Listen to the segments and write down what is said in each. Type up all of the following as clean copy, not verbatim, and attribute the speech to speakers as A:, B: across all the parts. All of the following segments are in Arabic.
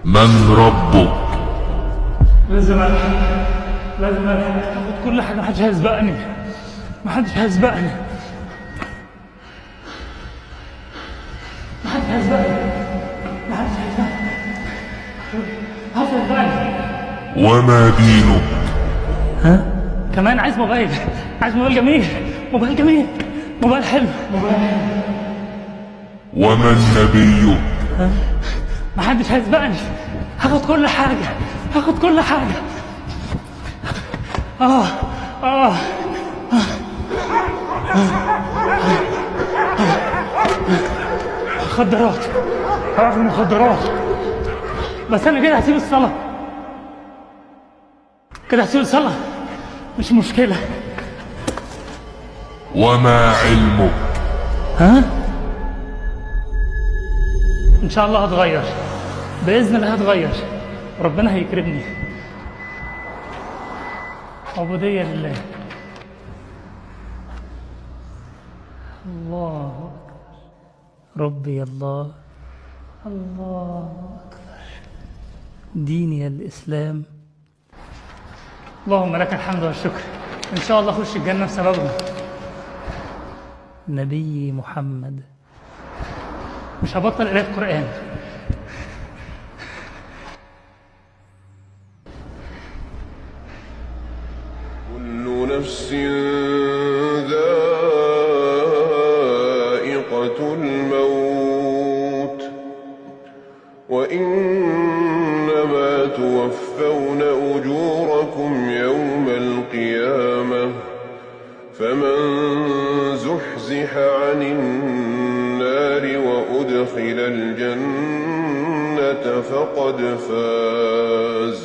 A: من ربك؟
B: لازم اخد كل حاجه، محدش هيسبقني، محدش هيسبقني، محدش هيسبقني، محدش هيسبقني، محدش هيسبقني.
A: وما دينك؟
B: ها؟ كمان عايز موبايل، عايز موبايل جميل، موبايل جميل، موبايل حلو، موبايل حلو.
A: ومن نبيك؟
B: ها؟ محدش هيسبقني، هاخد كل حاجة، هاخد كل حاجة. مخدرات، هاخد مخدرات، بس أنا كده هسيب الصلاة، كده هسيب الصلاة، مش مشكلة.
A: وما علمك؟
B: ها؟ إن شاء الله هتغير، بإذن الله هتغير، ربنا هيكرمني. عبودية لله. الله أكبر، ربي الله، الله أكبر، ديني الإسلام. اللهم لك الحمد والشكر، إن شاء الله أخش الجنة بسببه. نبي محمد، مش هبطل قراءة القرآن.
C: كل نفس ذائقة الموت وإنما توفون أجوركم يوم القيامة فمن زحزح عن النار وأدخل الجنة فقد فاز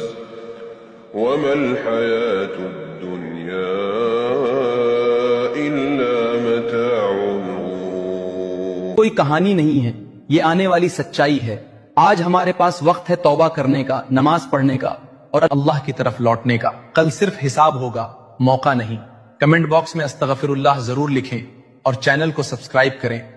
C: وما الحياة الدنيا إلا متاع الغرور।
D: कोई कहानी नहीं है, ये आने वाली सच्चाई है। आज हमारे पास वक्त है तौबा करने का, नमाज पढ़ने का और अल्लाह की तरफ लौटने का। कल सिर्फ हिसाब होगा, मौका नहीं। कमेंट बॉक्स में अस्तगफिरुल्लाह जरूर लिखें और चैनल को सब्सक्राइब करें।